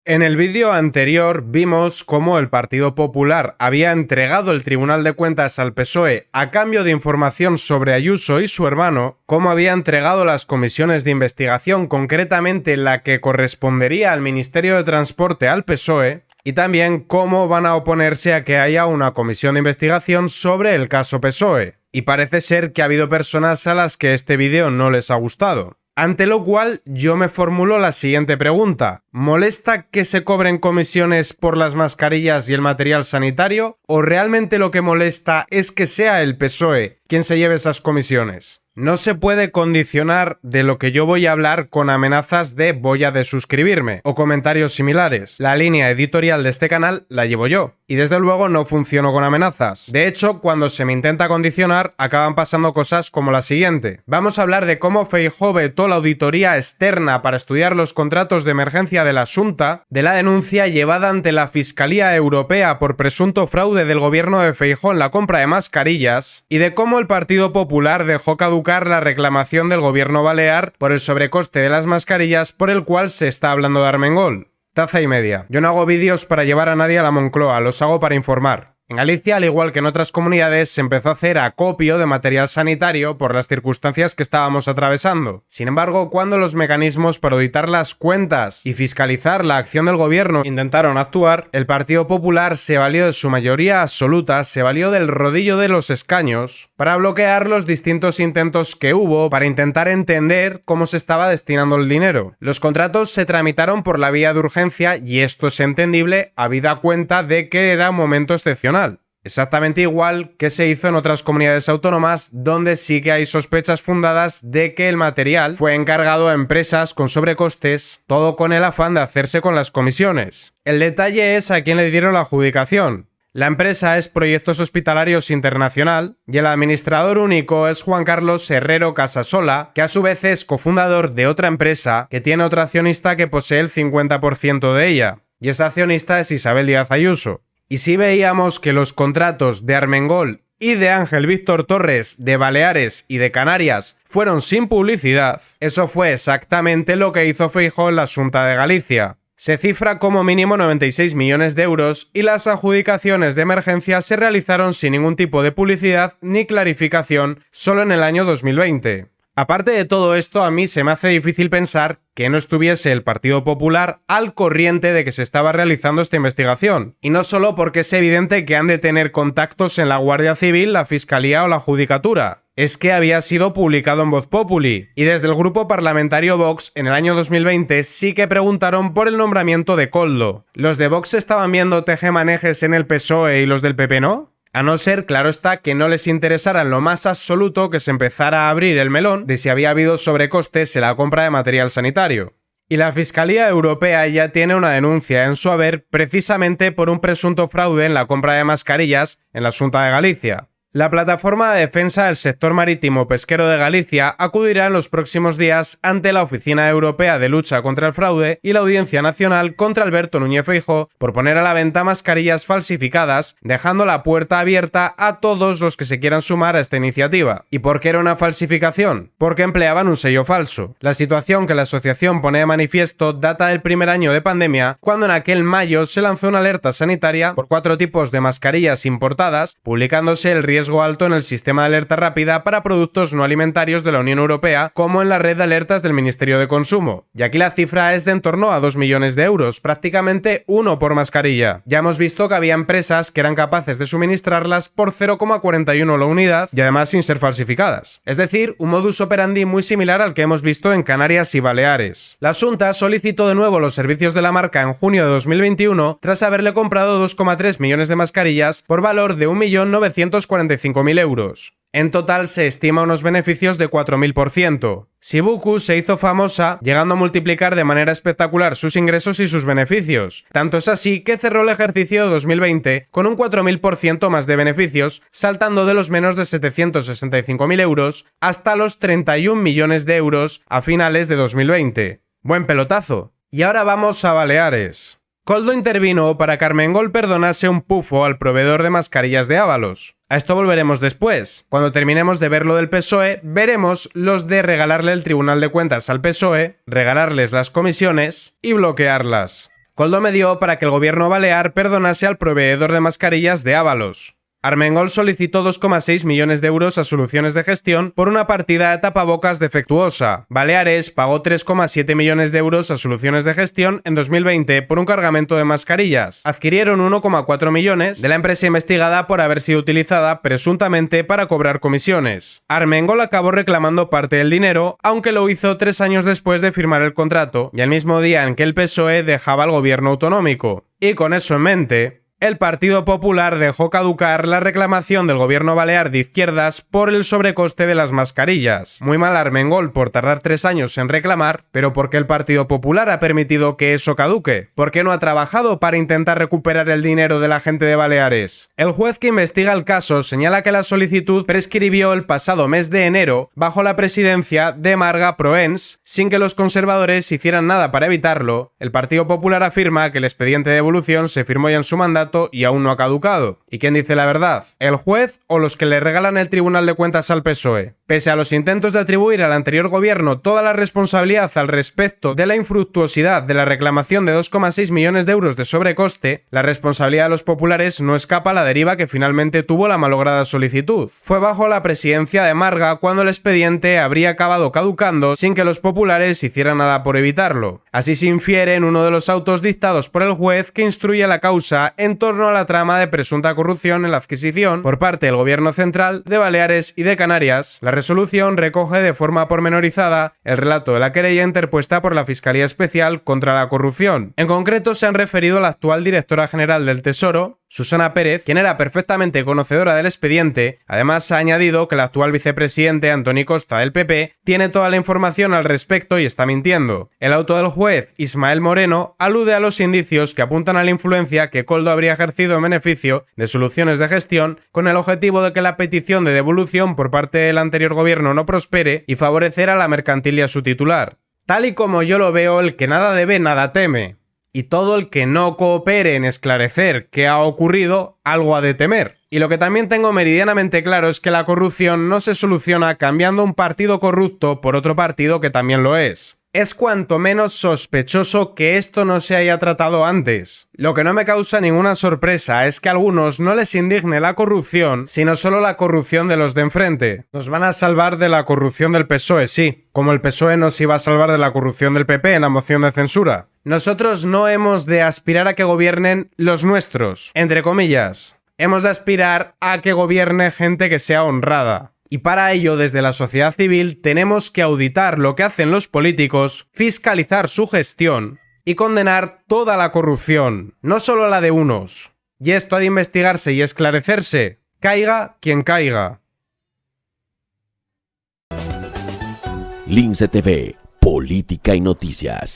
En el vídeo anterior vimos cómo el Partido Popular había entregado el Tribunal de Cuentas al PSOE a cambio de información sobre Ayuso y su hermano, cómo había entregado las comisiones de investigación, concretamente la que correspondería al Ministerio de Transporte al PSOE, y también cómo van a oponerse a que haya una comisión de investigación sobre el caso PSOE. Y parece ser que ha habido personas a las que este vídeo no les ha gustado. Ante lo cual, yo me formulo la siguiente pregunta. ¿Molesta que se cobren comisiones por las mascarillas y el material sanitario? ¿O realmente lo que molesta es que sea el PSOE quien se lleve esas comisiones? No se puede condicionar de lo que yo voy a hablar con amenazas de voy a desuscribirme o comentarios similares. La línea editorial de este canal la llevo yo. Y desde luego no funciono con amenazas. De hecho, cuando se me intenta condicionar, acaban pasando cosas como la siguiente. Vamos a hablar de cómo Feijóo vetó la auditoría externa para estudiar los contratos de emergencia de la Xunta, de la denuncia llevada ante la Fiscalía Europea por presunto fraude del gobierno de Feijóo en la compra de mascarillas, y de cómo el Partido Popular dejó caducar la reclamación del gobierno balear por el sobrecoste de las mascarillas por el cual se está hablando de Armengol. Taza y media. Yo no hago vídeos para llevar a nadie a la Moncloa, los hago para informar. En Galicia, al igual que en otras comunidades, se empezó a hacer acopio de material sanitario por las circunstancias que estábamos atravesando. Sin embargo, cuando los mecanismos para auditar las cuentas y fiscalizar la acción del gobierno intentaron actuar, el Partido Popular se valió de su mayoría absoluta, se valió del rodillo de los escaños para bloquear los distintos intentos que hubo para intentar entender cómo se estaba destinando el dinero. Los contratos se tramitaron por la vía de urgencia y esto es entendible habida cuenta de que era un momento excepcional. Exactamente igual que se hizo en otras comunidades autónomas donde sí que hay sospechas fundadas de que el material fue encargado a empresas con sobrecostes, todo con el afán de hacerse con las comisiones. El detalle es a quién le dieron la adjudicación. La empresa es Proyectos Hospitalarios Internacional y el administrador único es Juan Carlos Herrero Casasola, que a su vez es cofundador de otra empresa que tiene otra accionista que posee el 50% de ella, y esa accionista es Isabel Díaz Ayuso. Y si veíamos que los contratos de Armengol y de Ángel Víctor Torres, de Baleares y de Canarias fueron sin publicidad, eso fue exactamente lo que hizo Feijóo en la Xunta de Galicia. Se cifra como mínimo 96 millones de euros y las adjudicaciones de emergencia se realizaron sin ningún tipo de publicidad ni clarificación solo en el año 2020. Aparte de todo esto, a mí se me hace difícil pensar que no estuviese el Partido Popular al corriente de que se estaba realizando esta investigación. Y no solo porque es evidente que han de tener contactos en la Guardia Civil, la Fiscalía o la Judicatura. Es que había sido publicado en Voz Populi, y desde el grupo parlamentario Vox en el año 2020 sí que preguntaron por el nombramiento de Koldo. ¿Los de Vox estaban viendo tejemanejes en el PSOE y los del PP no? A no ser, claro está, que no les interesara en lo más absoluto que se empezara a abrir el melón de si había habido sobrecostes en la compra de material sanitario. Y la Fiscalía Europea ya tiene una denuncia en su haber precisamente por un presunto fraude en la compra de mascarillas en la Xunta de Galicia. La Plataforma de Defensa del Sector Marítimo Pesquero de Galicia acudirá en los próximos días ante la Oficina Europea de Lucha contra el Fraude y la Audiencia Nacional contra Alberto Núñez Feijóo por poner a la venta mascarillas falsificadas, dejando la puerta abierta a todos los que se quieran sumar a esta iniciativa. ¿Y por qué era una falsificación? Porque empleaban un sello falso. La situación que la asociación pone de manifiesto data del primer año de pandemia, cuando en aquel mayo se lanzó una alerta sanitaria por 4 tipos de mascarillas importadas, publicándose el riesgo alto en el sistema de alerta rápida para productos no alimentarios de la Unión Europea, como en la red de alertas del Ministerio de Consumo. Y aquí la cifra es de en torno a 2 millones de euros, prácticamente uno por mascarilla. Ya hemos visto que había empresas que eran capaces de suministrarlas por 0,41 la unidad y además sin ser falsificadas. Es decir, un modus operandi muy similar al que hemos visto en Canarias y Baleares. La Xunta solicitó de nuevo los servicios de la marca en junio de 2021 tras haberle comprado 2,3 millones de mascarillas por valor de 1.945.000 euros. En total se estima unos beneficios de 4.000%. Sibuku se hizo famosa, llegando a multiplicar de manera espectacular sus ingresos y sus beneficios. Tanto es así que cerró el ejercicio de 2020 con un 4.000% más de beneficios, saltando de los menos de 765.000 euros hasta los 31 millones de euros a finales de 2020. Buen pelotazo. Y ahora vamos a Baleares. Koldo intervino para que Armengol perdonase un pufo al proveedor de mascarillas de Ábalos. A esto volveremos después. Cuando terminemos de ver lo del PSOE, veremos los de regalarle el Tribunal de Cuentas al PSOE, regalarles las comisiones y bloquearlas. Koldo medió para que el gobierno balear perdonase al proveedor de mascarillas de Ábalos. Armengol solicitó 2,6 millones de euros a Soluciones de Gestión por una partida de tapabocas defectuosa. Baleares pagó 3,7 millones de euros a Soluciones de Gestión en 2020 por un cargamento de mascarillas. Adquirieron 1,4 millones de la empresa investigada por haber sido utilizada presuntamente para cobrar comisiones. Armengol acabó reclamando parte del dinero, aunque lo hizo 3 años después de firmar el contrato y el mismo día en que el PSOE dejaba el gobierno autonómico. Y con eso en mente, el Partido Popular dejó caducar la reclamación del gobierno balear de izquierdas por el sobrecoste de las mascarillas. Muy mal Armengol por tardar 3 años en reclamar, pero ¿por qué el Partido Popular ha permitido que eso caduque? ¿Por qué no ha trabajado para intentar recuperar el dinero de la gente de Baleares? El juez que investiga el caso señala que la solicitud prescribió el pasado mes de enero bajo la presidencia de Marga Proens, sin que los conservadores hicieran nada para evitarlo. El Partido Popular afirma que el expediente de devolución se firmó ya en su mandato y aún no ha caducado. ¿Y quién dice la verdad? ¿El juez o los que le regalan el Tribunal de Cuentas al PSOE? Pese a los intentos de atribuir al anterior gobierno toda la responsabilidad al respecto de la infructuosidad de la reclamación de 2,6 millones de euros de sobrecoste, la responsabilidad de los populares no escapa a la deriva que finalmente tuvo la malograda solicitud. Fue bajo la presidencia de Marga cuando el expediente habría acabado caducando sin que los populares hicieran nada por evitarlo. Así se infiere en uno de los autos dictados por el juez que instruye la causa en torno a la trama de presunta corrupción en la adquisición por parte del gobierno central de Baleares y de Canarias. La resolución recoge de forma pormenorizada el relato de la querella interpuesta por la Fiscalía Especial contra la Corrupción. En concreto se han referido a la actual directora general del Tesoro, Susana Pérez, quien era perfectamente conocedora del expediente. Además se ha añadido que el actual vicepresidente Antoni Costa del PP tiene toda la información al respecto y está mintiendo. El auto del juez Ismael Moreno alude a los indicios que apuntan a la influencia que Koldo habría ejercido en beneficio de Soluciones de Gestión con el objetivo de que la petición de devolución por parte del anterior gobierno no prospere y favorecer a la mercantil y a su titular. Tal y como yo lo veo, el que nada debe, nada teme. Y todo el que no coopere en esclarecer qué ha ocurrido, algo ha de temer. Y lo que también tengo meridianamente claro es que la corrupción no se soluciona cambiando un partido corrupto por otro partido que también lo es. Es cuanto menos sospechoso que esto no se haya tratado antes. Lo que no me causa ninguna sorpresa es que a algunos no les indigne la corrupción, sino solo la corrupción de los de enfrente. Nos van a salvar de la corrupción del PSOE, sí, como el PSOE nos iba a salvar de la corrupción del PP en la moción de censura. Nosotros no hemos de aspirar a que gobiernen los nuestros, entre comillas. Hemos de aspirar a que gobierne gente que sea honrada. Y para ello, desde la sociedad civil, tenemos que auditar lo que hacen los políticos, fiscalizar su gestión y condenar toda la corrupción, no solo la de unos. Y esto ha de investigarse y esclarecerse, caiga quien caiga. Lince TV, Política y Noticias.